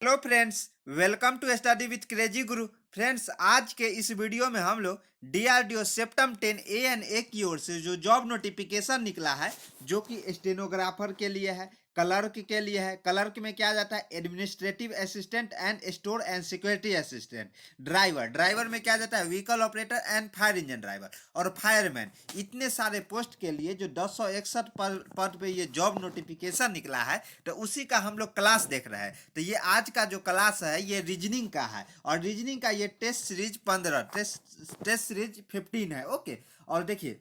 Hello friends, welcome to study with crazy guru. Friends, आज के इस वीडियो में हम लोग डीआरडीओ सेप्टम 10 ए की ओर से जो जॉब नोटिफिकेशन निकला है, जो कि स्टेनोग्राफर के लिए है, क्लर्क के लिए है। क्लर्क में क्या जाता है? Administrative assistant and store and security assistant. Driver में क्या जाता है? Vehicle operator and fire engine driver और फायरमैन। इतने सारे पोस्ट के लिए जो 1061 पद पे ये जॉब नोटिफिकेशन निकला है, तो उसी का हम लोग क्लास देख रहे हैं। तो ये आज का जो क्लास है ये रीजनिंग का है, और रीजनिंग का ये टेस्ट सीरीज 15, टेस्ट सीरीज 15 है। ओके, और देखिए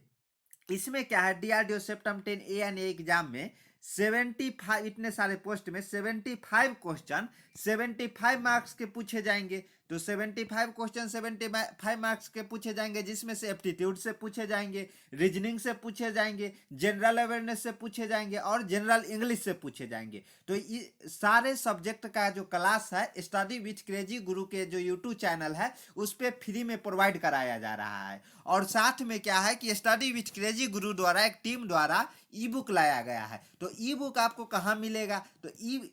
इसमें क्या है, डीआरडीओ सेप्टम 10 ए एग्जाम में 75, इतने सारे पोस्ट में 75 क्वेश्चन 75 मार्क्स के पूछे जाएंगे। तो 75 क्वेश्चन 75 मार्क्स के पूछे जाएंगे, जिसमें से एप्टीट्यूड से पूछे जाएंगे, रीजनिंग से पूछे जाएंगे, जनरल अवेयरनेस से पूछे जाएंगे और जनरल इंग्लिश से पूछे जाएंगे। तो ये सारे सब्जेक्ट का जो क्लास है स्टडी विथ क्रेजी गुरु के जो यूट्यूब चैनल है उस पर फ्री में प्रोवाइड कराया जा रहा है। और साथ में क्या है कि स्टडी विथ क्रेजी गुरु द्वारा एक टीम द्वारा ई बुक लाया गया है। तो ई बुक आपको कहाँ मिलेगा? तो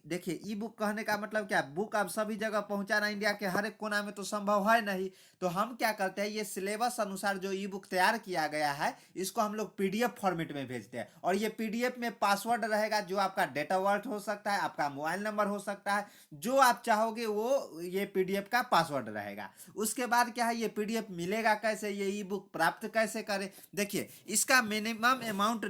देखिए, ई बुक कहने का मतलब क्या, बुक आप सभी जगह पहुंचाना इंडिया के हर एक कोना में तो संभव है नहीं। तो हम क्या करते हैं, ये सिलेबस अनुसार जो ई बुक तैयार किया गया है इसको हम लोग पीडीएफ फॉर्मेट में भेजते हैं। और ये पीडीएफ में पासवर्ड रहेगा, जो आपका डेट ऑफ बर्थ हो सकता है, आपका मोबाइल नंबर हो सकता है, जो आप चाहोगे वो ये पीडीएफ का पासवर्ड रहेगा। उसके बाद क्या है, ये पीडीएफ मिलेगा कैसे, ये ई बुक प्राप्त कैसे करें? देखिए, इसका मिनिमम अमाउंट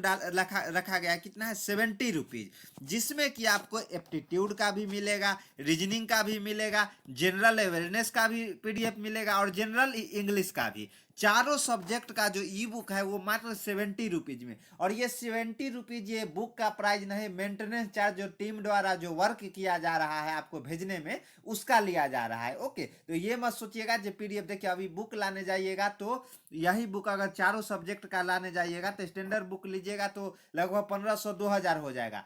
रखा गया कितना है, 70 रुपीज, जिसमें कि आपको एप्टीट्यूड का भी मिलेगा, रीजनिंग का भी मिलेगा, जनरल अवेयरनेस का भी पीडीएफ मिलेगा और जनरल इंग्लिश का भी। चारों सब्जेक्ट का जो ई बुक है वो मात्र 70 रुपीज में। और ये 70 रुपीज ये बुक का प्राइस नहीं, मेंटेनेंस चार्ज जो टीम द्वारा जो वर्क किया जा रहा है आपको भेजने में उसका लिया जा रहा है। ओके, तो ये मत सोचिएगा जो पीडीएफ, देखिए अभी बुक लाने जाइएगा तो यही बुक अगर चारों सब्जेक्ट का लाने जाइएगा तो स्टैंडर्ड बुक लीजिएगा तो लगभग 1500-2000 हो जाएगा।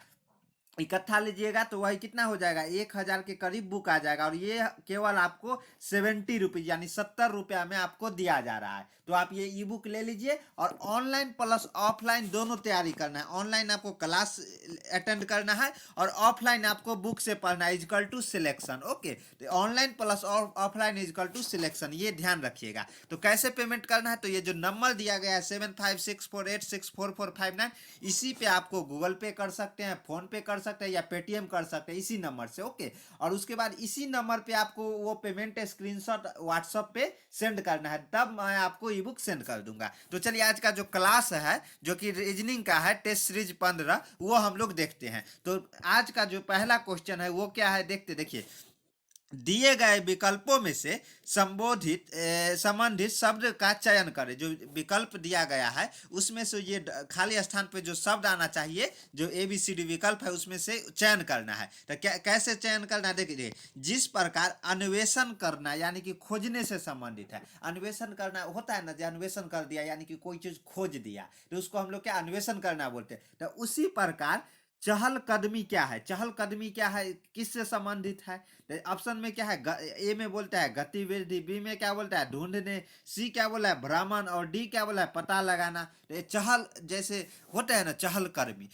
इकट्ठा लीजिएगा तो वही कितना हो जाएगा, 1000 के करीब बुक आ जाएगा। और ये केवल आपको 70 रुपीज यानी 70 रुपया में आपको दिया जा रहा है। तो आप ये ई बुक ले लीजिए, और ऑनलाइन प्लस ऑफलाइन दोनों तैयारी करना है। ऑनलाइन आपको क्लास अटेंड करना है और ऑफलाइन आपको बुक से पढ़ना है, इजकल टू सिलेक्शन। ओके, तो online plus offline equal to selection, ये ध्यान रखिएगा। तो कैसे पेमेंट करना है, तो ये जो नंबर दिया गया है 7564864459, इसी पे आपको गूगल पे कर सकते हैं, फोन पे कर सकते हैं या पेटीएम कर सकते हैं इसी नंबर से। ओके, और उसके बाद इसी नंबर पे आपको वो पेमेंट स्क्रीनशॉट व्हाट्सएप पे सेंड करना है, तब मैं आपको ई बुक सेंड कर दूंगा। तो चलिए आज का जो क्लास है जो कि रीजनिंग का है टेस्ट सीरीज 15, वो हम लोग देखते हैं। तो आज का जो पहला क्वेश्चन है वो क्या है, देखिए, दिए गए विकल्पों में से संबंधित शब्द का चयन करें। जो विकल्प दिया गया है उसमें से ये खाली स्थान पे जो शब्द आना चाहिए, जो ABCD विकल्प है उसमें से चयन करना है। तो कैसे चयन करना है, देखिए, जिस प्रकार अन्वेषण करना यानी कि खोजने से संबंधित है। अन्वेषण करना होता है ना, जो अन्वेषण कर दिया यानी कि कोई चीज खोज दिया, तो उसको हम लोग क्या अन्वेषण करना बोलते हैं। तो उसी प्रकार चहलकदमी क्या है, चहलकदमी क्या है, किससे संबंधित है? ऑप्शन में क्या है, ए में बोलता है गतिविधि, बी में क्या बोलता है ढूंढने, सी क्या बोला है भ्रमण, और डी क्या बोला है पता लगाना। तो ये चहल जैसे होता है ना, चहल कदमी,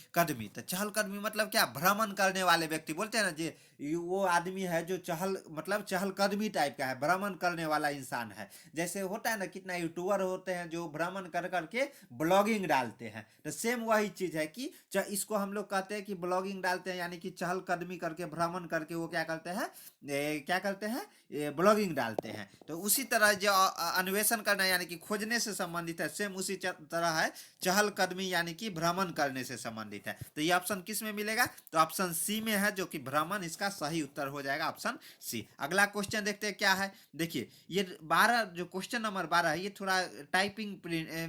तो चहल कदमी मतलब क्या, भ्रमण करने वाले व्यक्ति बोलते हैं ना, जे वो आदमी है जो चहल कदमी टाइप का है, भ्रमण करने वाला इंसान है। जैसे होता है ना, कितना यूट्यूबर होते हैं जो भ्रमण कर करके ब्लॉगिंग डालते हैं, तो सेम वही चीज है कि इसको हम लोग कहते हैं कि ब्लॉगिंग डालते हैं, यानी कि चहलकदमी करके भ्रमण करके वो क्या करते हैं, क्या करते हैं, ये ब्लॉगिंग डालते हैं। तो उसी तरह जो अन्वेषण करना यानी कि खोजने से संबंधित है, सेम उसी तरह है चहलकदमी यानी कि भ्रमण करने से संबंधित है। तो ये ऑप्शन किस में मिलेगा, तो ऑप्शन सी में है, जो कि भ्रमण, इसका सही उत्तर हो जाएगा ऑप्शन सी। अगला क्वेश्चन देखते हैं क्या है। देखिए, ये 12 जो क्वेश्चन नंबर 12 है ये थोड़ा टाइपिंग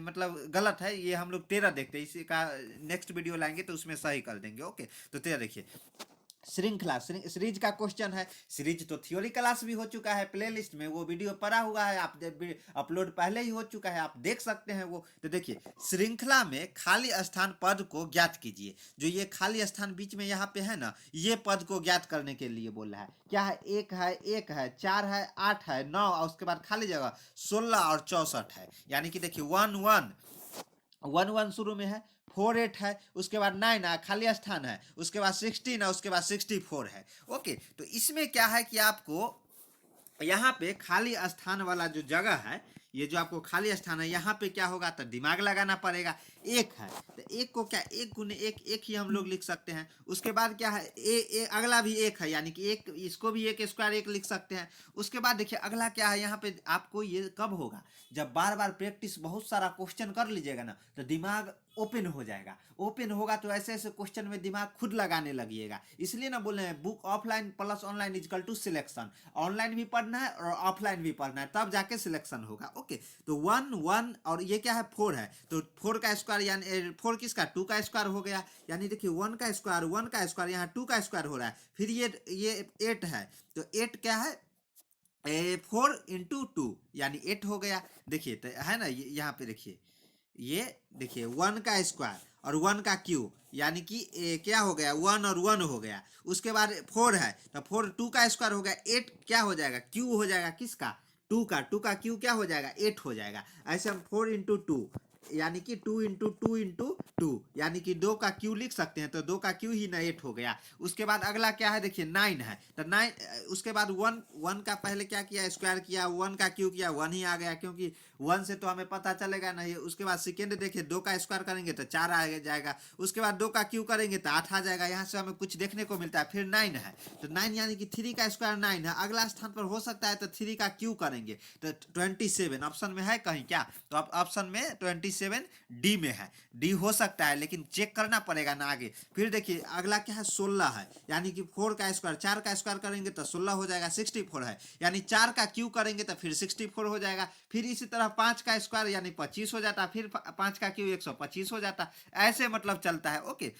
मतलब गलत है, ये हम लोग 13 देखते हैं, इसी का नेक्स्ट वीडियो लाएंगे तो उसमें सही कर देंगे। ओके, तो 13 देखिए, श्रृंखला सीरीज का क्वेश्चन है। सीरीज तो थ्योरी क्लास भी हो चुका है, प्लेलिस्ट में वो वीडियो पड़ा हुआ है, आप अपलोड पहले ही हो चुका है, आप देख सकते हैं वो। तो देखिए, श्रृंखला में खाली स्थान पद को ज्ञात कीजिए। जो ये खाली स्थान बीच में यहाँ पे है ना, ये पद को ज्ञात करने के लिए बोल रहा है। क्या है, एक है 4 है 8 है 9, और उसके बाद खाली जगह 16 और 64 है। यानी कि देखिए 1 1 1 1 शुरू में है, 48 है, उसके बाद 9 है खाली स्थान है, उसके बाद 16 है, उसके बाद 64 है। ओके, तो इसमें क्या है कि आपको यहाँ पे खाली स्थान वाला जो जगह है, ये जो आपको खाली स्थान है, यहाँ पे क्या होगा तो दिमाग लगाना पड़ेगा। एक है तो एक को क्या एक गुने एक, एक ही हम लोग लिख सकते हैं। उसके बाद क्या है अगला भी एक है, यानी कि एक, इसको भी एक स्क्वायर एक लिख सकते हैं। उसके बाद देखिए अगला क्या है, यहाँ पे आपको ये कब होगा, जब बार बार प्रैक्टिस बहुत सारा क्वेश्चन कर लीजिएगा ना, तो दिमाग ओपन हो जाएगा। ओपन होगा तो ऐसे ऐसे क्वेश्चन में दिमाग खुद लगाने लगिएगा। इसलिए ना बोले हैं book offline plus online equal to selection. Online भी पढ़ना है और ऑफलाइन भी पढ़ना है, तब जाके सिलेक्शन होगा। ओके, तो 1 1 और ये क्या है 4 है, तो 4 का स्क्वायर यानी 4 किसका 2 का स्क्वायर हो गया, यानी देखिए 1 का स्क्वायर 1 का स्क्वायर, यहाँ 2 का स्क्वायर हो रहा है। फिर ये 8 है, तो 8 क्या है 4 इंटू 2 यानी 8 हो गया। देखिए तो है ना, यहाँ पे देखिए ये देखिए 1 का स्क्वायर और 1 का क्यूब, यानी कि क्या हो गया 1 और 1 हो गया। उसके बाद 4 है तो 4 2 का स्क्वायर हो गया, 8 क्या हो जाएगा क्यू हो जाएगा किसका 2 का क्यू क्या हो जाएगा 8 हो जाएगा। ऐसे हम 4 इंटू 2 यानी कि 2 इंटू 2 इंटू 2 यानी कि 2 का क्यू लिख सकते हैं, तो 2 का क्यू ही ना 8 हो गया। उसके बाद अगला क्या है देखिए 9 है, तो 9 उसके बाद 1 का पहले क्या किया स्क्वायर किया, 1 का क्यू किया 1 ही आ गया, क्योंकि 1 से तो हमें पता चलेगा नहीं। उसके बाद सेकेंड देखिए 2 का स्क्वायर करेंगे तो 4 आ जाएगा। उसके बाद 2 का क्यू करेंगे तो 8 आ जाएगा। यहाँ से हमें कुछ देखने को मिलता है। फिर 9 है, तो 9 यानी कि 3 का स्क्वायर 9 है। अगला स्थान पर हो सकता है तो 3 का क्यू करेंगे तो 27 ऑप्शन में है कहीं क्या, तो अब ऑप्शन में 27 डी में है। डी हो सकता है लेकिन चेक करना पड़ेगा ना आगे। फिर देखिए अगला क्या है 16 है, यानी कि 4 का स्क्वायर 4 का स्क्वायर करेंगे तो 16 हो जाएगा। 64 है, यानी 4 का क्यू करेंगे तो फिर 64 हो जाएगा। फिर इसी तरह 5 का स्क्वायर यानी 25 हो जाता, फिर 5 का क्यू 125 हो जाता। ऐसे मतलब चलता है। ओके,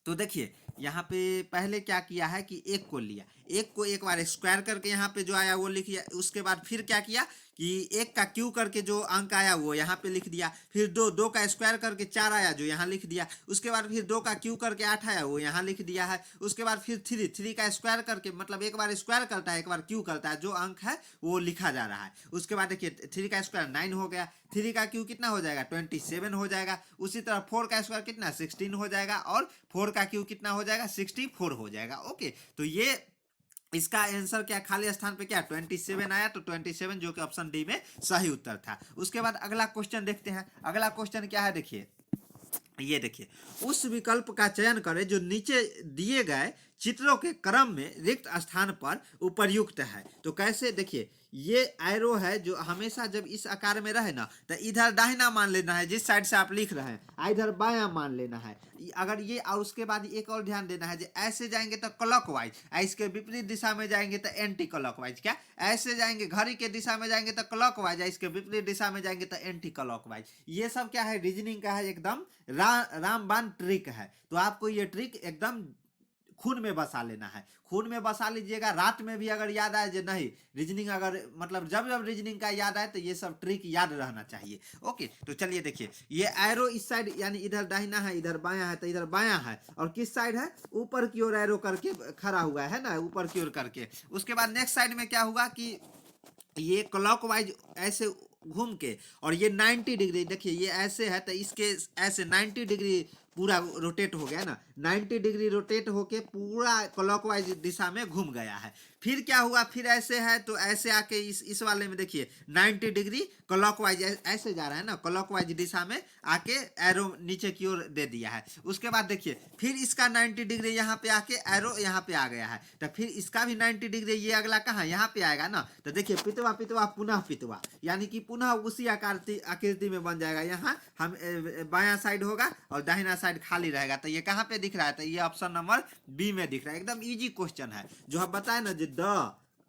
तो देखिए यहाँ पे पहले क्या किया है कि एक को लिया, एक को एक बार स्क्वायर करके यहाँ पे जो आया वो लिख दिया। उसके बाद फिर क्या किया कि एक का क्यू करके जो अंक आया वो यहाँ पे लिख दिया। फिर 2 का स्क्वायर करके 4 आया जो यहाँ लिख दिया। उसके बाद फिर 2 का क्यू करके 8 आया वो यहाँ लिख दिया है। उसके बाद फिर 3 का स्क्वायर करके मतलब एक बार स्क्वायर करता है एक बार क्यू करता है, जो अंक है वो लिखा जा रहा है। उसके बाद देखिए 3 का स्क्वायर 9 हो गया, 3 का क्यू कितना हो जाएगा 27 हो जाएगा। उसी तरह 4 का स्क्वायर कितना 16 हो जाएगा और 4 का क्यू कितना हो जाएगा 64 हो जाएगा। ओके, तो ये इसका आंसर क्या खाली स्थान पे क्या 27 आया, तो 27 जो कि ऑप्शन डी में सही उत्तर था। उसके बाद अगला क्वेश्चन देखते हैं। अगला क्वेश्चन क्या है देखिए, ये देखिए उस विकल्प का चयन करें जो नीचे दिए गए चित्रों के क्रम में रिक्त स्थान पर उपर्युक्त है। तो कैसे देखिए ये एरो है जो हमेशा जब इस आकार में रहे ना तो इधर दाहिना मान लेना है जिस साइड से आप लिख रहे हैं, इधर बायां मान लेना है अगर ये। और उसके बाद एक और ध्यान देना है, ऐसे जाएंगे तो क्लॉकवाइज, इसके विपरीत दिशा में जाएंगे तो एंटी क्लॉकवाइज। क्या ऐसे जाएंगे घड़ी के दिशा में जाएंगे तो क्लॉकवाइज, इसके विपरीत दिशा में जाएंगे तो एंटी क्लॉकवाइज। ये सब क्या है रीजनिंग का है, एकदम रामबाण ट्रिक है। तो आपको ये ट्रिक एकदम खून में बसा लेना है, खून में बसा लीजिएगा। रात में भी अगर याद आए जो नहीं रीजनिंग, अगर मतलब जब जब रीजनिंग का याद आए तो ये सब ट्रिक याद रहना चाहिए। ओके, तो चलिए देखिए ये एरो इस साइड यानी इधर दाहिना है इधर बायां है, तो इधर बायां है और किस साइड है ऊपर की ओर एरो करके खड़ा हुआ है ना, ऊपर की ओर करके। उसके बाद नेक्स्ट साइड में क्या हुआ कि ये क्लॉकवाइज ऐसे घूम के, और ये 90 डिग्री देखिए ये ऐसे है तो इसके ऐसे 90 डिग्री पूरा रोटेट हो गया ना, 90 डिग्री रोटेट होके पूरा क्लॉकवाइज दिशा में घूम गया है। फिर क्या हुआ फिर ऐसे है तो ऐसे आके इस वाले में देखिए 90 डिग्री क्लॉकवाइज ऐसे जा रहा है ना, क्लॉकवाइज दिशा में आके एरो नीचे की ओर दे दिया है। उसके बाद देखिए फिर इसका 90 डिग्री यहाँ पे आके एरो यहाँ पे आ गया है, तो फिर इसका भी 90 डिग्री ये अगला कहाँ यहाँ पे आएगा ना। तो देखिए पितवा पितवा पुनः पितवा, यानी कि पुनः उसी आकृति में बन जाएगा। यहाँ हम बायां साइड होगा और दाहिना साइड खाली रहेगा। तो ये कहाँ पे दिख रहा है, तो ये ऑप्शन नंबर बी में दिख रहा है। एकदम इजी क्वेश्चन है जो हम बताए ना, जो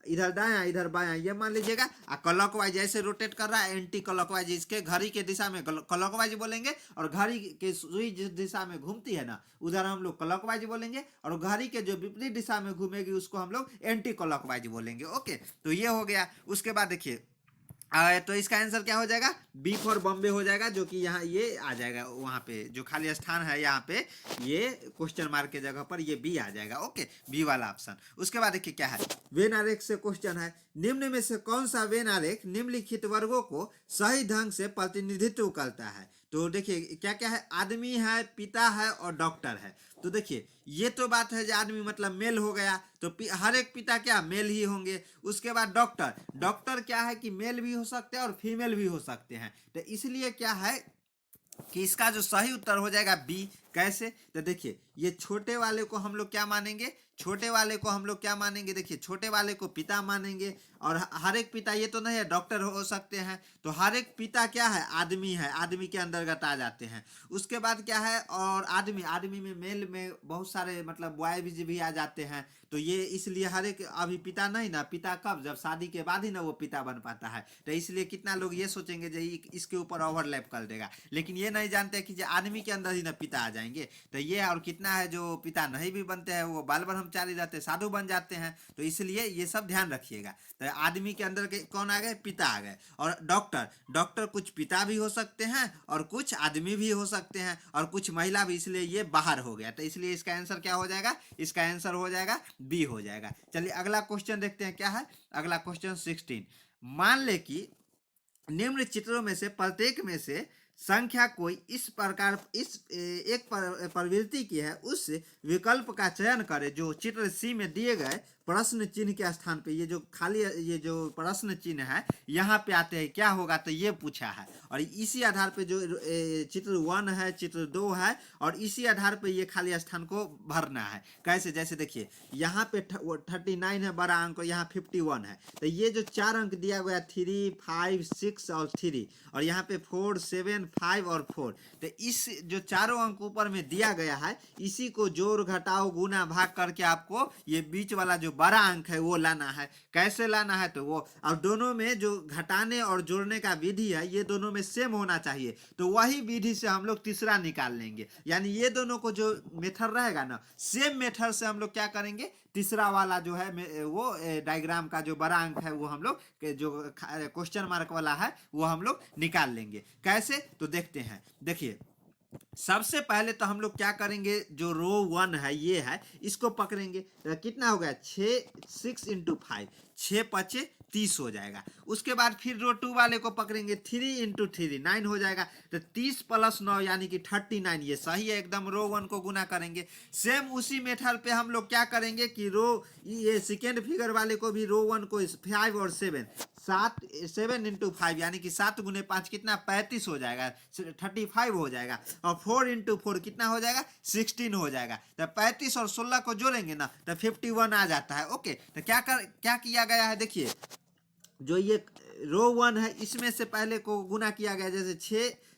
इधर दायां इधर बायां ये मान लीजिएगा। क्लॉकवाइज ऐसे रोटेट कर रहा है, एंटी क्लॉकवाइज इसके घड़ी के दिशा में क्लॉकवाइज बोलेंगे, और घड़ी के सुई जिस दिशा में घूमती है ना उधर हम लोग क्लॉकवाइज बोलेंगे, और घड़ी के जो विपरीत दिशा में घूमेगी उसको हम लोग एंटी क्लॉकवाइज बोलेंगे। ओके, तो ये हो गया। उसके बाद देखिए तो इसका आंसर क्या हो जाएगा बी फॉर बॉम्बे हो जाएगा, जो कि यहाँ ये आ जाएगा वहाँ पे जो खाली स्थान है यहाँ पे ये क्वेश्चन मार्क के जगह पर ये बी आ जाएगा। ओके, बी वाला ऑप्शन। उसके बाद देखिए क्या है वेन आरेख से क्वेश्चन है, निम्न में से कौन सा वेन आरेख निम्नलिखित वर्गों को सही ढंग से प्रतिनिधित्व करता है। तो देखिए क्या क्या है, आदमी है, पिता है और डॉक्टर है। तो देखिए ये तो बात है जो आदमी मतलब मेल हो गया, तो हर एक पिता क्या मेल ही होंगे। उसके बाद डॉक्टर, डॉक्टर क्या है कि मेल भी हो सकते हैं और फीमेल भी हो सकते हैं। तो इसलिए क्या है कि इसका जो सही उत्तर हो जाएगा बी। कैसे, तो देखिए ये छोटे वाले को हम लोग क्या मानेंगे, छोटे वाले को हम लोग क्या मानेंगे, देखिए छोटे वाले को पिता मानेंगे। और हर एक पिता ये तो नहीं है डॉक्टर हो सकते हैं, तो हर एक पिता क्या है आदमी है, आदमी के अंतर्गत आ जाते हैं। उसके बाद क्या है, और आदमी, आदमी में मेल में बहुत सारे मतलब बॉय भी आ जाते हैं। तो ये इसलिए हर एक अभी पिता नहीं ना, पिता कब, जब शादी के बाद ही ना वो पिता बन पाता है। तो इसलिए कितना लोग ये सोचेंगे जो इसके ऊपर ओवरलैप कर देगा, लेकिन ये नहीं जानते कि जो आदमी के अंदर ही ना पिता आ जाएंगे। तो ये और कितना है जो पिता नहीं भी बनते हैं वो बाल ब्रह्मचारी रहते, साधु बन जाते हैं। तो इसलिए ये सब ध्यान रखिएगा। तो आदमी के अंदर के कौन आ गए, पिता आ गए। और डॉक्टर, डॉक्टर कुछ पिता भी हो सकते हैं और कुछ आदमी भी हो सकते हैं और कुछ महिला भी, इसलिए ये बाहर हो गया। तो इसलिए इसका आंसर क्या हो जाएगा, इसका आंसर हो जाएगा बी हो जाएगा। चलिए अगला क्वेश्चन देखते हैं क्या है। अगला क्वेश्चन 16, मान ले कि निम्न चित्रों में से प्रत्येक में से संख्या कोई इस प्रकार एक प्रवृत्ति की है, उस विकल्प का चयन करें जो चित्र सी में दिए गए प्रश्न चिन्ह के स्थान पे, ये जो खाली ये जो प्रश्न चिन्ह है यहाँ पे आते हैं, क्या होगा, तो ये पूछा है। और इसी आधार पे जो चित्र 1 है, चित्र 2 है, और इसी आधार पे ये खाली स्थान को भरना है। कैसे, जैसे देखिए यहाँ पे 39 है बड़ा अंक, यहाँ 51 है। तो ये जो 4 अंक दिया गया 3, 5, 6 और 3, और यहाँ पे 4, 7, 5 और 4, तो इस जो चारों अंक ऊपर में दिया गया है, इसी को जोड़ घटाओ गुना भाग करके आपको ये बीच वाला जो बड़ा अंक है वो लाना है। कैसे लाना है, तो वो, अब दोनों में जो घटाने और जोड़ने का विधि है ये दोनों में सेम होना चाहिए। तो वही विधि से हम लोग तीसरा निकाल लेंगे, यानी ये दोनों को जो मेथड रहेगा ना, सेम मेथड से हम लोग क्या करेंगे, तीसरा वाला जो है वो डायग्राम का जो बड़ा अंक है वो हम लोग जो क्वेश्चन मार्क वाला है वो हम लोग निकाल लेंगे। कैसे, तो देखते हैं। देखिए सबसे पहले तो हम लोग क्या करेंगे, जो रो 1 है ये है, इसको पकड़ेंगे। तो कितना हो गया, 6 इंटू 5, 6 पचे 30 हो जाएगा। उसके बाद फिर रो 2 वाले को पकड़ेंगे, 3 इंटू 3 9 हो जाएगा। तो 30 प्लस 9 यानी कि 39, ये सही है एकदम। रो 1 को गुना करेंगे। सेम उसी मेथड पे हम लोग क्या करेंगे कि ये सेकेंड फिगर वाले को भी रो 1 को 5 और 7 इंटू 5 यानी कि 7 गुने 5 कितना, 35 हो जाएगा, 35 हो जाएगा। और 4 इंटू 4 कितना हो जाएगा, 16 हो जाएगा। तो 35 और 16 को जोड़ेंगे ना तो 51 आ जाता है। ओके, तो क्या किया गया है, देखिए जो ये रो 1 है इसमें से पहले को गुना किया गया, जैसे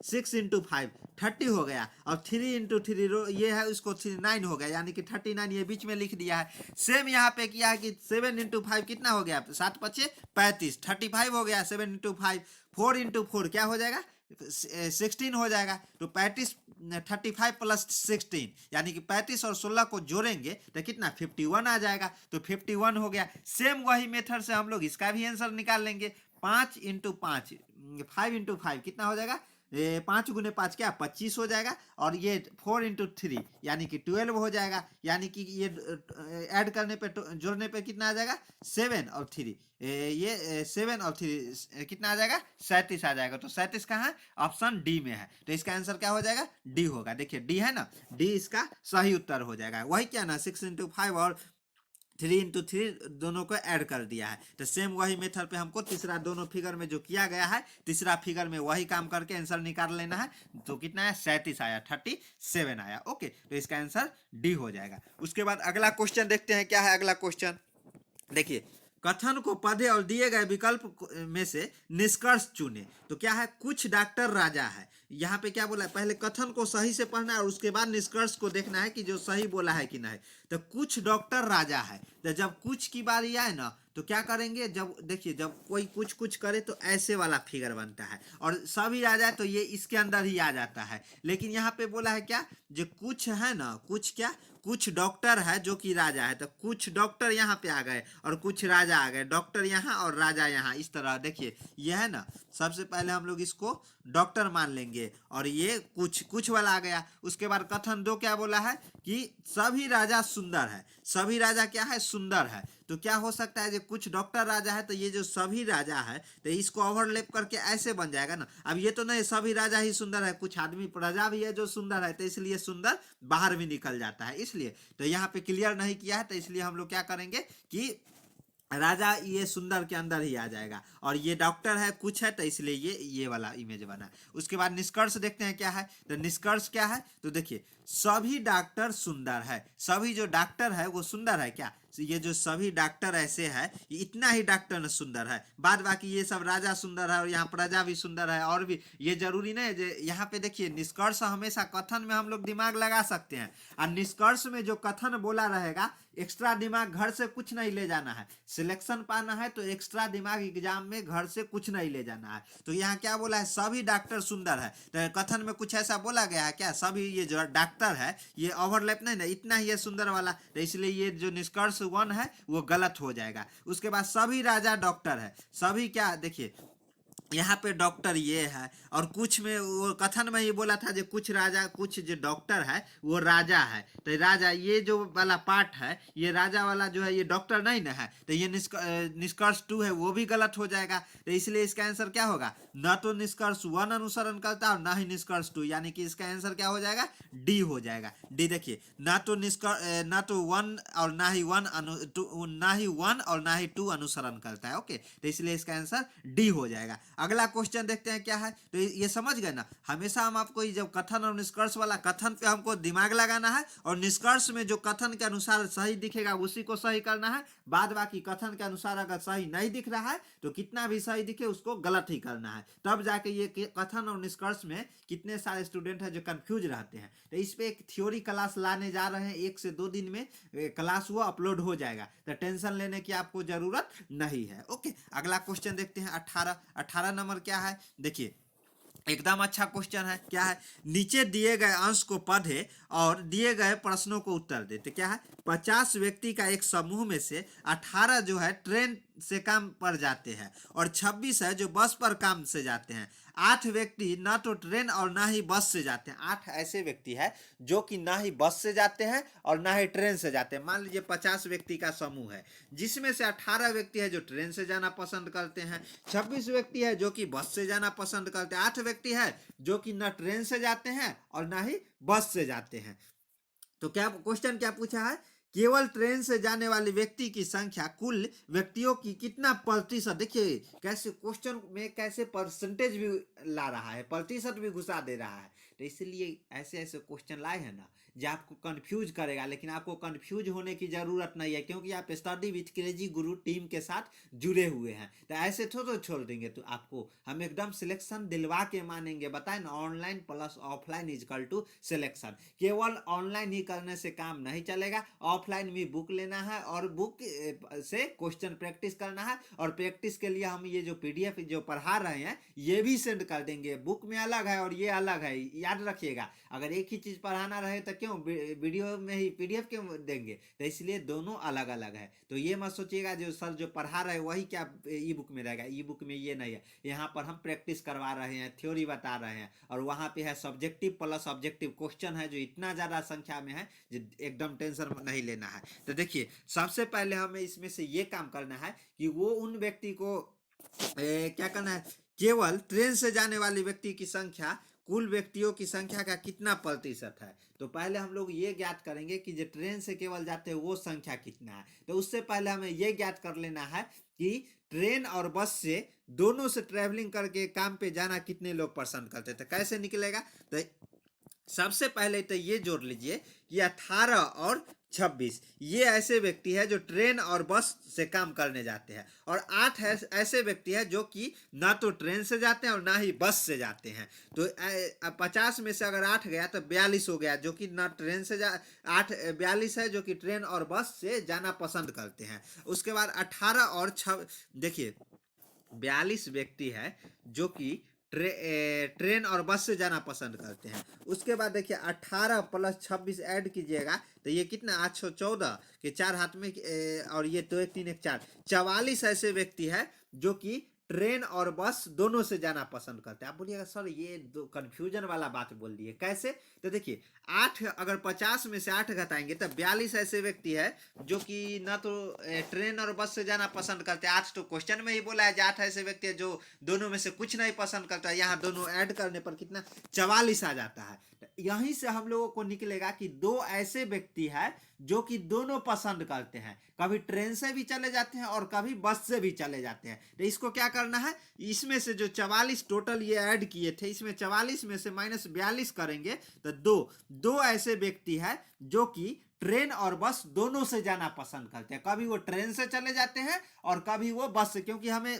6 इंटू 5 30 हो गया, और 3 इंटू 3 रो ये है उसको 9 हो गया, यानी कि 39 ये बीच में लिख दिया है। सेम यहाँ पे किया है कि 7 इंटू 5 कितना हो गया, 7 पचे 35, 35 हो गया। 7 इंटू 5, 4 इंटू 4 क्या हो जाएगा, 16 हो जाएगा। तो 35 प्लस 16 यानी कि 35 और 16 को जोड़ेंगे तो कितना, 51 आ जाएगा। तो 51 हो गया। सेम वही मेथड से हम लोग इसका भी आंसर निकाल लेंगे। 5 इंटू 5, 5 इंटू 5 कितना हो जाएगा, 5 गुने 5 क्या, 25 हो जाएगा। और ये 4 इंटू 3 यानी कि 12 हो जाएगा। यानी कि ये ऐड करने पे जोड़ने पे कितना आ जाएगा, 7 और 3, ये 7 और 3 कितना आ जाएगा, 37 आ जाएगा। तो 37 कहाँ है, ऑप्शन डी में है। तो इसका आंसर क्या हो जाएगा, डी होगा। देखिए डी है ना, डी इसका सही उत्तर हो जाएगा। वही क्या ना, 6 इंटू 5 और 3 इंटू 3 दोनों को ऐड कर दिया है। तो सेम वही मेथड पे हमको तीसरा दोनों फिगर में जो किया गया है, तीसरा फिगर में वही काम करके आंसर निकाल लेना है। तो कितना है, 37 आया, 37 आया। ओके, तो इसका आंसर डी हो जाएगा। उसके बाद अगला क्वेश्चन देखते हैं क्या है अगला क्वेश्चन। देखिए कथन को पढ़े और दिए गए विकल्प में से निष्कर्ष चुने। तो क्या है, कुछ डॉक्टर राजा है। यहाँ पे क्या बोला है, पहले कथन को सही से पढ़ना है और उसके बाद निष्कर्ष को देखना है कि जो सही बोला है कि नहीं। तो कुछ डॉक्टर राजा है, तो जब कुछ की बारी आए ना तो क्या करेंगे, जब देखिए जब कोई कुछ कुछ करे तो ऐसे वाला फिगर बनता है, और सभी आ जाए तो ये इसके अंदर ही आ जाता है। लेकिन यहाँ पे बोला है क्या, जो कुछ है ना, कुछ क्या, कुछ डॉक्टर है जो कि राजा है। तो कुछ डॉक्टर यहाँ पे आ गए और कुछ राजा आ गए, डॉक्टर यहाँ और राजा यहाँ, इस तरह देखिए ये है ना। सबसे पहले हम लोग इसको डॉक्टर मान लेंगे और ये कुछ कुछ वाला आ गया। उसके बाद कथन 2 क्या बोला है कि सभी राजा सुंदर है। सभी राजा क्या है, सुंदर है। तो क्या हो सकता है, जो कुछ डॉक्टर राजा है तो ये जो सभी राजा है तो इसको ओवरलैप करके ऐसे बन जाएगा ना। अब ये तो नहीं सभी राजा ही सुंदर है, कुछ आदमी प्रजा भी है जो सुंदर है, तो इसलिए सुंदर बाहर भी निकल जाता है, इसलिए तो यहाँ पे क्लियर नहीं किया है, तो इसलिए हम लोग क्या करेंगे कि राजा ये सुंदर के अंदर ही आ जाएगा, और ये डॉक्टर है कुछ है, तो इसलिए ये वाला इमेज बना। उसके बाद निष्कर्ष देखते हैं क्या है, तो निष्कर्ष क्या है, तो देखिए सभी डॉक्टर सुंदर है, सभी जो डॉक्टर है वो सुंदर है क्या, ये जो सभी डॉक्टर ऐसे है, इतना ही डॉक्टर न सुंदर है, बाद बाकी ये सब राजा सुंदर है और यहाँ प्रजा भी सुंदर है, और भी ये जरूरी नहीं है। यहाँ पे देखिए निष्कर्ष हमेशा कथन में हम लोग दिमाग लगा सकते हैं, और निष्कर्ष में जो कथन बोला रहेगा एक्स्ट्रा दिमाग घर से कुछ नहीं ले जाना है, सिलेक्शन पाना है तो एक्स्ट्रा दिमाग एग्जाम में घर से कुछ नहीं ले जाना है। तो यहाँ क्या बोला है, सभी डॉक्टर सुंदर है, तो कथन में कुछ ऐसा बोला गया है क्या, सभी ये जो डॉक्टर है ये ओवरलैप नहीं ना, इतना ही है सुंदर वाला, तो इसलिए ये जो निष्कर्ष 1 है वो गलत हो जाएगा। उसके बाद सभी राजा डॉक्टर है, सभी क्या देखिए यहाँ पे डॉक्टर ये है, और कुछ में वो कथन में ये बोला था जो कुछ राजा कुछ जो डॉक्टर है वो राजा है, तो राजा ये जो वाला पार्ट है ये राजा वाला जो है ये डॉक्टर नहीं ना है, तो ये निष्कर्ष 2 है वो भी गलत हो जाएगा। तो इसलिए इसका आंसर क्या होगा, न तो निष्कर्ष 1 अनुसरण करता और ना ही निष्कर्ष 2, यानी कि इसका आंसर क्या हो जाएगा, डी हो जाएगा। डी देखिए ना तो ना तो 1 और ना ही 1 ना ही 1 और ना ही 2 अनुसरण करता है, ओके, तो इसलिए इसका आंसर डी हो जाएगा। अगला क्वेश्चन देखते हैं क्या है, तो ये समझ गए ना, हमेशा हम आपको जब कथन और निष्कर्ष वाला, कथन पे हमको दिमाग लगाना है और निष्कर्ष में जो कथन के अनुसार सही दिखेगा उसी को सही करना है, बाद बाकी कथन के अनुसार अगर सही नहीं दिख रहा है तो कितना भी सही दिखे उसको गलत ही करना है, तब जाके ये कथन और निष्कर्ष में कितने सारे स्टूडेंट हैं जो कंफ्यूज रहते हैं। तो इस पे एक थ्योरी क्लास लाने जा रहे हैं, 1 से 2 दिन में क्लास वो अपलोड हो जाएगा, तो टेंशन लेने की आपको जरूरत नहीं है, ओके। अगला क्वेश्चन देखते हैं 18 नंबर क्या है, देखिए एकदम अच्छा क्वेश्चन है, क्या है, नीचे दिए गए अंश को पढ़े और दिए गए प्रश्नों को उत्तर देते, क्या है, 50 व्यक्ति का एक समूह में से 18 जो है ट्रेन से काम पर जाते हैं और 26 है जो बस पर काम से जाते हैं। 8 व्यक्ति ना तो ट्रेन और ना ही बस से जाते हैं, 8 ऐसे व्यक्ति है जो कि ना ही बस से जाते हैं और ना ही ट्रेन से जाते हैं। मान लीजिए 50 व्यक्ति का समूह है जिसमें से 18 व्यक्ति है जो ट्रेन से जाना पसंद करते हैं, 26 व्यक्ति है जो कि बस से जाना पसंद करते हैं, 8 व्यक्ति है जो कि ना ट्रेन से जाते हैं और ना ही बस से जाते हैं। तो क्या क्वेश्चन क्या पूछा है, केवल ट्रेन से जाने वाले व्यक्ति की संख्या कुल व्यक्तियों की कितना प्रतिशत, देखिए कैसे क्वेश्चन में कैसे परसेंटेज भी ला रहा है, प्रतिशत भी घुसा दे रहा है, तो इसलिए ऐसे ऐसे क्वेश्चन लाए हैं ना जो आपको कंफ्यूज करेगा, लेकिन आपको कंफ्यूज होने की जरूरत नहीं है क्योंकि आप study with crazy Guru team के साथ जुड़े हुए हैं, तो ऐसे थोड़ा छोड़ देंगे, तो आपको हम एकदम सिलेक्शन दिलवा के मानेंगे, बताए ना, online plus offline equal to selection, केवल ऑनलाइन ही करने से काम नहीं चलेगा, ऑफलाइन भी बुक लेना है और बुक से क्वेश्चन प्रैक्टिस करना है, और प्रैक्टिस के लिए हम ये जो पीडीएफ जो पढ़ा रहे हैं ये भी सेंड कर देंगे, बुक में अलग है और ये अलग है, याद रखिएगा, अगर एक ही चीज पढ़ाना रहे तो क्यों वीडियो में ही पीडीएफ क्यों देंगे, तो इसलिए दोनों अलग अलग है। तो ये मत सोचिएगा जो सर जो पढ़ा रहे वही क्या ई बुक में रहेगा, ई बुक में ये नहीं है, यहाँ पर हम प्रैक्टिस करवा रहे हैं, थ्योरी बता रहे हैं, और वहाँ पे है सब्जेक्टिव प्लस ऑब्जेक्टिव क्वेश्चन है जो इतना ज़्यादा संख्या में है जो एकदम टेंशन नहीं लेना है। तो देखिए सबसे पहले हमें इसमें से ये काम करना है कि वो उन व्यक्ति को क्या करना है, केवल ट्रेन से जाने वाले व्यक्ति की संख्या कुल व्यक्तियों की संख्या का कितना प्रतिशत है। तो पहले हम लोग ये ज्ञात करेंगे कि जो ट्रेन से केवल जाते हैं वो संख्या कितना है, तो उससे पहले हमें ये ज्ञात कर लेना है कि ट्रेन और बस से दोनों से ट्रैवलिंग करके काम पे जाना कितने लोग पसंद करते थे, कैसे निकलेगा, तो सबसे पहले तो ये जोड़ लीजिए कि 18 और 26 ये ऐसे व्यक्ति है जो ट्रेन और बस से काम करने जाते हैं, और 8 ऐसे व्यक्ति है जो कि ना तो ट्रेन से जाते हैं और ना ही बस से जाते हैं। तो 50 में से अगर 8 गया तो 42 हो गया, जो कि ना ट्रेन से 42 है जो कि ट्रेन और बस से जाना पसंद करते हैं। उसके बाद 18 और 6 देखिए 42 व्यक्ति है जो कि ट्रेन और बस से जाना पसंद करते हैं। उसके बाद देखिए 18 प्लस 26 ऐड कीजिएगा तो ये कितना 814 के 4 हाथ में और ये 2 1 3 1 4 44 ऐसे व्यक्ति है जो कि ट्रेन और बस दोनों से जाना पसंद करते हैं। आप बोलिएगा सर ये दो कन्फ्यूजन वाला बात बोल दिए, कैसे? तो देखिए 8 अगर 50 में से 8 घटाएंगे तब 42 ऐसे व्यक्ति है जो कि ना तो ट्रेन और बस से जाना पसंद करते हैं। 8 तो क्वेश्चन में ही बोला है, 8 ऐसे व्यक्ति है जो दोनों में से कुछ नहीं पसंद करता है। यहाँ दोनों ऐड करने पर कितना 44 आ जाता है। यहीं से हम लोगों को निकलेगा कि दो ऐसे व्यक्ति है जो कि दोनों पसंद करते हैं, कभी ट्रेन से भी चले जाते हैं और कभी बस से भी चले जाते हैं। तो इसको क्या करना है, इसमें से जो 44 टोटल ये ऐड किए थे, इसमें 44 में से -42 करेंगे तो दो ऐसे व्यक्ति है जो कि ट्रेन और बस दोनों से जाना पसंद करते हैं। कभी वो ट्रेन से चले जाते हैं और कभी वो बस से, क्योंकि हमें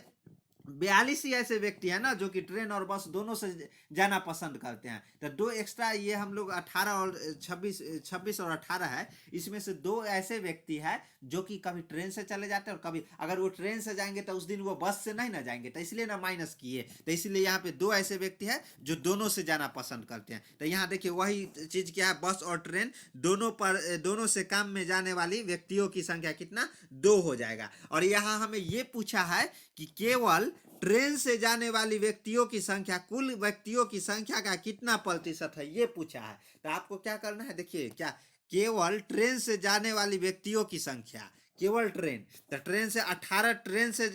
42 ही ऐसे व्यक्ति हैं ना जो कि ट्रेन और बस दोनों से जाना पसंद करते हैं। तो दो एक्स्ट्रा ये हम लोग 18 और 26 और 18 है, इसमें से दो ऐसे व्यक्ति है जो कि कभी ट्रेन से चले जाते हैं और कभी, अगर वो ट्रेन से जाएंगे तो उस दिन वो बस से नहीं ना जाएंगे, तो इसलिए ना माइनस किए। तो इसलिए यहाँ पे दो ऐसे व्यक्ति है जो दोनों से जाना पसंद करते हैं। तो यहाँ देखिए वही चीज क्या है, बस और ट्रेन दोनों से काम में जाने वाली व्यक्तियों की संख्या कितना 2 हो जाएगा। और यहाँ हमें ये पूछा है कि केवल ट्रेन से जाने वाली व्यक्तियों की संख्या कुल व्यक्तियों की संख्या का कितना प्रतिशत है, ये पूछा है। तो आपको क्या करना है, देखिए क्या, केवल ट्रेन से जाने वाली व्यक्तियों की संख्या, केवल ट्रेन, तो ट्रेन से 18 ट्रेन से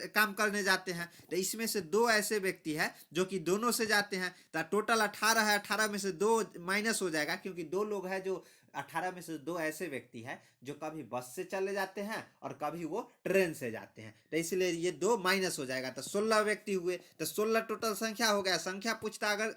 काम करने जाते हैं। तो इसमें से दो ऐसे व्यक्ति है जो कि दोनों से जाते हैं, तो टोटल 18 है, 18 में से 2 माइनस हो जाएगा क्योंकि दो लोग हैं जो 18 में से दो ऐसे व्यक्ति हैं जो कभी बस से चले जाते हैं और कभी वो ट्रेन से जाते हैं। तो इसलिए ये 2 माइनस हो जाएगा, तो 16 व्यक्ति हुए। तो 16 टोटल संख्या हो गया। संख्या पूछता, अगर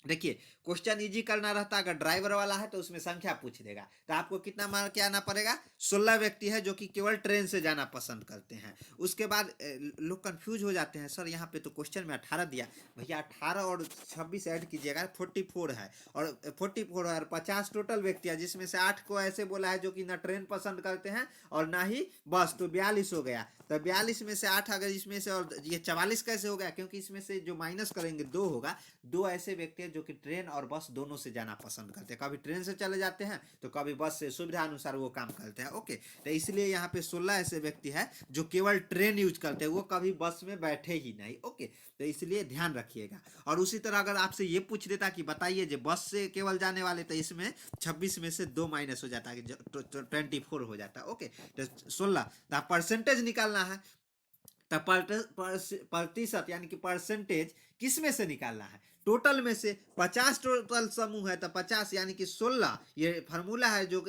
देखिए क्वेश्चन इजी करना रहता, अगर ड्राइवर वाला है तो उसमें संख्या पूछ देगा। तो आपको कितना मान के आना पड़ेगा, 16 व्यक्ति है जो कि केवल ट्रेन से जाना पसंद करते हैं। उसके बाद लोग कंफ्यूज हो जाते हैं, सर यहाँ पे तो क्वेश्चन में 18 दिया, भैया 18 और 26 ऐड कीजिएगा 44 है, और 44 है और 50 टोटल व्यक्ति है, जिसमें से 8 को ऐसे बोला है जो कि ना ट्रेन पसंद करते हैं और ना ही बस, तो 42 हो गया। तो 42 में से 8, अगर इसमें से, और ये 44 कैसे हो गया, क्योंकि इसमें से जो माइनस करेंगे 2 होगा। दो ऐसे व्यक्ति हैं जो कि ट्रेन और बस दोनों से जाना पसंद करते हैं, कभी ट्रेन से चले जाते हैं तो कभी बस से, सुविधा अनुसार वो काम करते हैं। ओके, तो इसलिए यहाँ पे 16 ऐसे व्यक्ति है जो केवल ट्रेन यूज करते हैं, वो कभी बस में बैठे ही नहीं। ओके, तो इसलिए ध्यान रखिएगा। और उसी तरह अगर आपसे ये पूछ देता कि बताइए जो बस से केवल जाने वाले, तो इसमें 26 में से 2 माइनस हो जाता है, 24 हो जाता है। ओके, तो 16 परसेंटेज निकालना है, तो प्रतिशत यानी कि परसेंटेज किस में से निकालना है, टोटल में से। 50 टोटल समूह है तो 50 यानी कि 16, ये फार्मूला है जो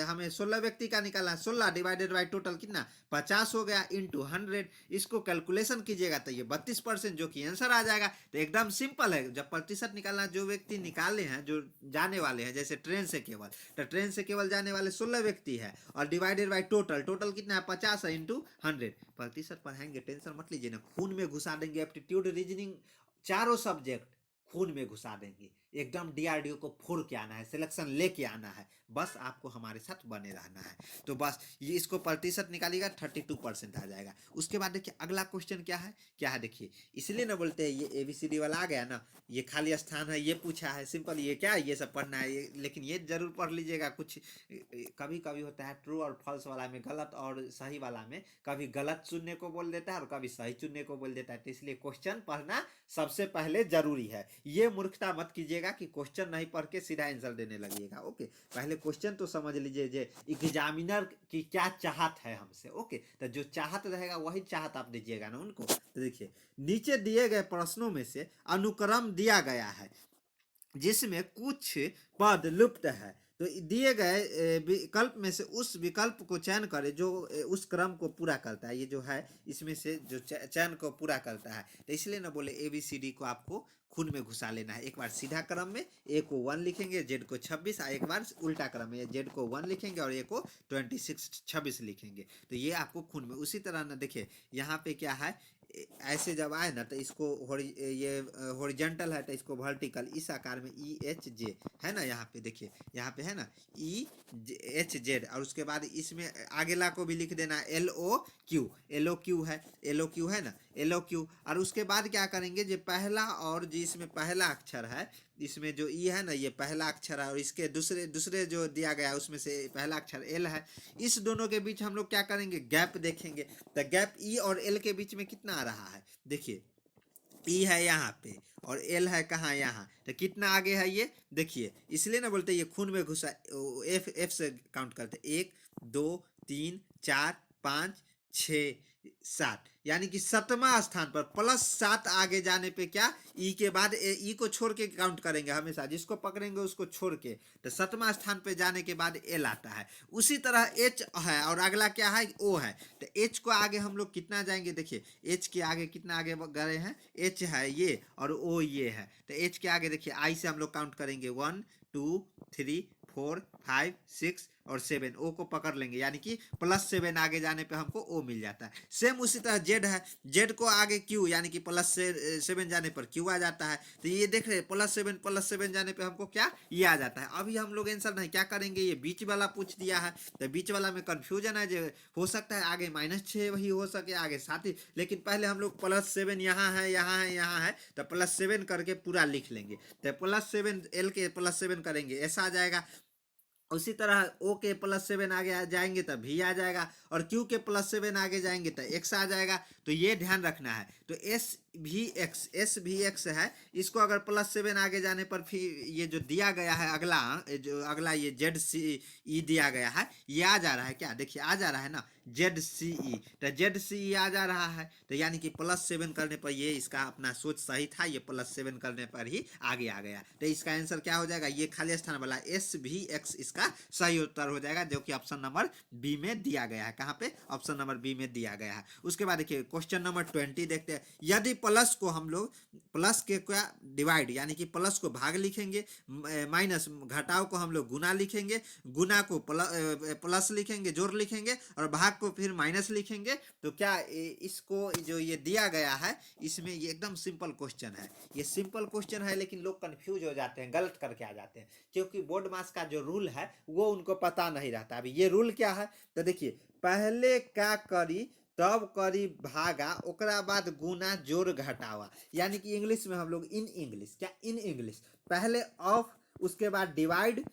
हमें 16 व्यक्ति का निकालना है। 16 डिवाइडेड बाई टोटल कितना 50 हो गया, इंटू 100। इसको कैलकुलेशन कीजिएगा तो ये 32% जो कि आंसर आ जाएगा। तो एकदम सिंपल है, जब प्रतिशत निकालना, जो व्यक्ति निकाले हैं जो जाने वाले हैं, जैसे ट्रेन से केवल, तो ट्रेन से केवल जाने वाले 16 व्यक्ति है और डिवाइडेड बाई टोटल, टोटल कितना है 50 है, इंटू 100। प्रतिशत पढ़ाएंगे टेंशन मत लीजिए ना, खून में घुसा देंगे। एप्टीट्यूड, रीजनिंग, चारों सब्जेक्ट खून में घुसा देंगे। एकदम डीआरडीओ को फोड़ के आना है, सिलेक्शन लेके आना है, बस आपको हमारे साथ बने रहना है। तो बस ये इसको प्रतिशत निकालिएगा 32% आ जाएगा। उसके बाद देखिए अगला क्वेश्चन क्या है, देखिए इसलिए ना बोलते हैं ये ABCD वाला आ गया ना, ये खाली स्थान है, ये पूछा है सिंपल, ये क्या है, ये सब पढ़ना है ये, लेकिन ये जरूर पढ़ लीजिएगा। कुछ कभी कभी होता है ट्रू और फॉल्स वाला में, गलत और सही वाला में कभी गलत चुनने को बोल देता है और कभी सही चुनने को बोल देता है। तो इसलिए क्वेश्चन पढ़ना सबसे पहले जरूरी है। ये मूर्खता मत कीजिएगा कि क्वेश्चन नहीं पढ़ के सीधा आंसर देने लगिएगा। ओके, पहले क्वेश्चन तो समझ लीजिए जे एग्जामिनर की क्या चाहत है हमसे। ओके, तो जो चाहत रहेगा वही चाहत आप दीजिएगा ना उनको। तो देखिए नीचे दिए गए प्रश्नों में से अनुक्रम दिया गया है जिसमें कुछ पद लुप्त है, तो दिए गए विकल्प में से उस विकल्प को चयन करें जो उस क्रम को पूरा करता है। ये जो है इसमें से जो चयन को पूरा करता है, तो इसलिए ना बोले ABCD को आपको खून में घुसा लेना है। एक बार सीधा क्रम में A को 1 लिखेंगे, Z को 26, एक बार उल्टा क्रम में Z को 1 लिखेंगे और A को 26 लिखेंगे। तो ये आपको खून में, उसी तरह ना देखिए यहाँ पे क्या है, ऐसे जब आए ना तो इसको ये हॉरिजॉन्टल है तो इसको वर्टिकल, इस आकार में EHJ है ना, यहाँ पे देखिए, यहाँ पे है ना EHZ, और उसके बाद इसमें आगेला को भी लिख देना LOQ है, LOQ है ना, LOQ। और उसके बाद क्या करेंगे, जो पहला और जिसमें पहला अक्षर है, इसमें जो ई है ना, ये पहला अक्षर है, और इसके दूसरे दूसरे जो दिया गया है उसमें से पहला अक्षर L है। इस दोनों के बीच हम लोग क्या करेंगे, गैप देखेंगे। तो गैप E और L के बीच में कितना आ रहा है, देखिए ई है यहाँ पे और एल है कहाँ, यहाँ। तो कितना आगे है ये, देखिए इसलिए ना बोलते ये खून में घुसा। एफ एफ से काउंट करते, 1 2 3 4 5 6 7, यानी कि 7वां स्थान पर, +7 आगे जाने पे क्या, ई के बाद ई को छोड़ के काउंट करेंगे हमेशा, जिसको पकड़ेंगे उसको छोड़ के। तो 7वां स्थान पे जाने के बाद एल आता है। उसी तरह एच है और अगला क्या है, ओ है। तो एच को आगे हम लोग कितना जाएंगे, देखिए एच के आगे कितना आगे गए हैं, एच है ये और ओ ये है। तो एच के आगे देखिए आई से हम लोग काउंट करेंगे 1 2 3 4 5 6 और 7, ओ को पकड़ लेंगे, यानी कि +7 आगे जाने पे हमको ओ मिल जाता है। सेम उसी तरह जेड है, जेड को आगे क्यू, यानी कि +7 जाने पर क्यू आ जाता है। तो ये देख रहे हैं +7 जाने पे हमको क्या, ये आ जाता है। अभी हम लोग आंसर नहीं क्या करेंगे, ये बीच वाला पूछ दिया है, तो बीच वाला में कंफ्यूजन है, जो हो सकता है आगे -6 वही हो सके, आगे 7 ही, लेकिन पहले हम लोग +7 यहाँ है, यहाँ है, यहाँ है, तो +7 करके पूरा लिख लेंगे। तो +7 एल के +7 करेंगे, ऐसा आ जाएगा। उसी तरह ओ के +7 आगे जाएंगे तो भी आ जाएगा, और क्यू के +7 आगे जाएंगे तो एक्स आ जाएगा। तो ये ध्यान रखना है। तो एस भी एक्स है, इसको अगर +7 आगे जाने पर फिर ये जो दिया गया है अगला, जो अगला ये ZCE दिया गया है, ये आ जा रहा है क्या, देखिए आ जा रहा है ना, ZCE। तो ZCE आ जा रहा है, तो यानी कि +7 करने पर ये इसका अपना सोच सही था, ये +7 करने पर ही आगे आ गया। तो इसका आंसर क्या हो जाएगा, ये खाली स्थान वाला SVX इसका सही उत्तर हो जाएगा, जो कि ऑप्शन नंबर बी में दिया गया है। कहाँ पे, ऑप्शन नंबर बी में दिया गया है। उसके बाद देखिए क्वेश्चन नंबर 20 देखते हैं। यदि प्लस को हम लोग प्लस के क्या डिवाइड, यानी कि प्लस को भाग लिखेंगे, माइनस घटाव को हम लोग गुना लिखेंगे, गुना को प्लस लिखेंगे, जोड़ लिखेंगे, और भाग को फिर माइनस लिखेंगे, तो क्या इसको जो ये दिया गया है, इसमें ये एकदम सिंपल क्वेश्चन है। ये सिंपल क्वेश्चन है, लेकिन लोग कंफ्यूज हो जाते हैं, गलत करके आ जाते हैं, क्योंकि बोर्ड मास का जो रूल है वो उनको पता नहीं रहता। अभी ये रूल क्या है, तो देखिए पहले क्या करी, तब करी भागा, ओकरा बाद गुना जोड़ घटावा, यानी कि इंग्लिश में हम लोग इन इंग्लिश, क्या इन इंग्लिश, पहले ऑफ, उसके बाद डिवाइड,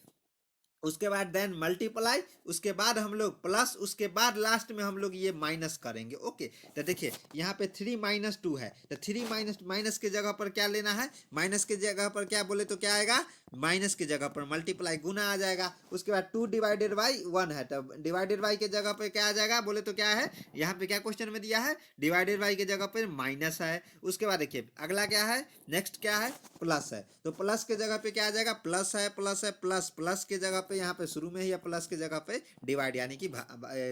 उसके बाद देन मल्टीप्लाई, उसके बाद हम लोग प्लस, उसके बाद लास्ट में हम लोग ये माइनस करेंगे। ओके, तो देखिए यहाँ पे 3 - 2 है, तो 3 माइनस के जगह पर क्या लेना है, माइनस के जगह पर क्या बोले तो क्या आएगा, माइनस की जगह पर मल्टीप्लाई गुना आ जाएगा। उसके बाद 2/1 है, तो डिवाइडेड बाई के जगह पे क्या आ जाएगा बोले तो क्या है, यहाँ पे क्या क्वेश्चन में दिया है, डिवाइडेड बाई के जगह पे माइनस है। उसके बाद देखिए अगला क्या है, नेक्स्ट क्या है, प्लस है, तो प्लस के जगह पे क्या आ जाएगा, प्लस है, प्लस है, प्लस, प्लस के जगह पे यहाँ पे शुरू में ही, या प्लस के जगह पे डिवाइड, यानी कि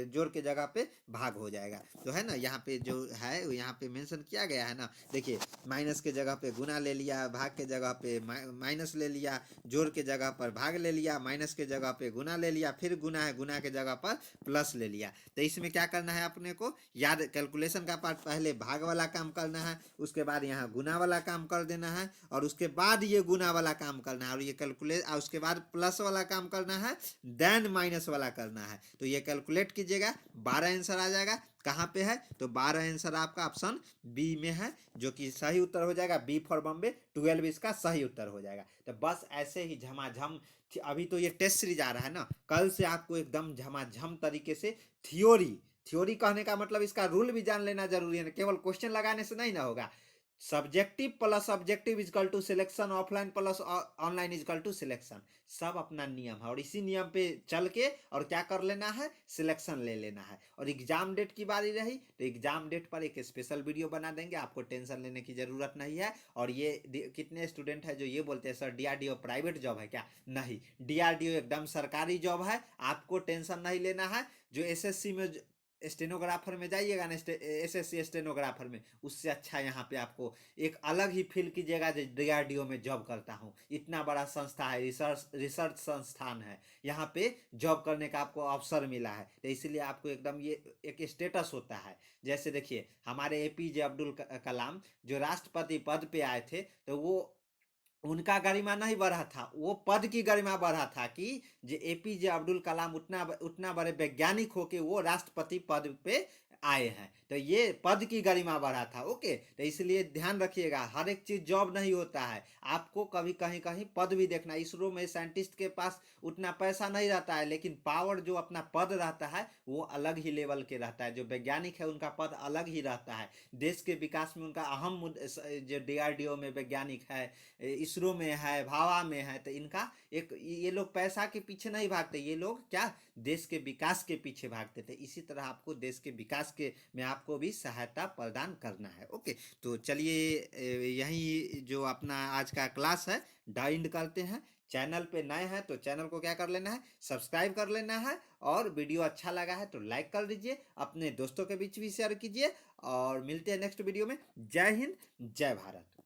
जोड़ के जगह पे भाग हो जाएगा। तो है ना, यहाँ पे जो है यहाँ पे मेंशन किया गया है ना, देखिए माइनस के जगह पे गुना ले लिया, भाग के जगह पे माइनस ले लिया, जोड़ के जगह पर भाग ले लिया, माइनस के जगह पे गुना ले लिया, फिर गुना है, गुना के जगह पर प्लस ले लिया। तो इसमें क्या करना है अपने को, याद कैलकुलेशन का पार्ट, पहले भाग वाला काम करना है, उसके बाद यहाँ गुना वाला काम कर देना है, और उसके बाद ये गुना वाला काम करना है, और ये कैलकुलेट, और उसके बाद प्लस वाला काम करना है, देन माइनस वाला करना है। तो ये कैलकुलेट कीजिएगा, 12 आंसर आ जाएगा। कहाँ पे है, तो 12 आंसर आपका ऑप्शन बी में है, जो कि सही उत्तर हो जाएगा। बी फॉर बॉम्बे 12 इसका सही उत्तर हो जाएगा। तो बस ऐसे ही झमाझम, अभी तो ये टेस्ट सीरीज आ रहा है ना, कल से आपको एकदम झमाझम तरीके से थ्योरी कहने का मतलब इसका रूल भी जान लेना जरूरी है, केवल क्वेश्चन लगाने से नहीं ना होगा। Subjective plus objective equal to selection, offline plus online equal to selection, सब अपना नियम है, और इसी नियम पे चल के और क्या कर लेना है, सिलेक्शन ले लेना है। और एग्जाम डेट की बारी रही तो एग्जाम डेट पर एक स्पेशल वीडियो बना देंगे, आपको टेंशन लेने की जरूरत नहीं है। और ये कितने स्टूडेंट है जो ये बोलते हैं सर DRDO प्राइवेट जॉब है क्या, नहीं, DRDO एकदम सरकारी जॉब है, आपको टेंशन नहीं लेना है। जो SSC में स्टेनोग्राफर में जाइएगा ना, SSC स्टेनोग्राफर में, उससे अच्छा यहाँ पे आपको एक अलग ही फील कीजिएगा जो DRDO में जॉब करता हूँ। इतना बड़ा संस्था है, रिसर्च संस्थान है, यहाँ पे जॉब करने का आपको अवसर मिला है, तो इसलिए आपको एकदम ये एक स्टेटस होता है। जैसे देखिए हमारे APJ अब्दुल कलाम जो राष्ट्रपति पद पे आए थे, तो वो उनका गरिमा नहीं बढ़ा था, वो पद की गरिमा बढ़ा था, कि जो APJ अब्दुल कलाम उतना उतना बड़े वैज्ञानिक हो के वो राष्ट्रपति पद पे आए हैं, तो ये पद की गरिमा बढ़ा था। ओके, तो इसलिए ध्यान रखिएगा, हर एक चीज़ जॉब नहीं होता है, आपको कभी कहीं कहीं पद भी देखना। इसरो में साइंटिस्ट के पास उतना पैसा नहीं रहता है, लेकिन पावर जो अपना पद रहता है वो अलग ही लेवल के रहता है। जो वैज्ञानिक है उनका पद अलग ही रहता है, देश के विकास में उनका अहम जो डीआरडीओ में वैज्ञानिक है, इसरो में है, भाभा में है, तो इनका एक, ये लोग पैसा के पीछे नहीं भागते, ये लोग क्या, देश के विकास के पीछे भागते थे। इसी तरह आपको देश के विकास के में आपको भी सहायता प्रदान करना है। ओके, तो चलिए यही जो अपना आज का क्लास है डाइंड करते हैं। चैनल पे नए हैं तो चैनल को क्या कर लेना है, सब्सक्राइब कर लेना है, और वीडियो अच्छा लगा है तो लाइक कर दीजिए, अपने दोस्तों के बीच भी शेयर कीजिए, और मिलते हैं नेक्स्ट वीडियो में। जय हिंद, जय भारत।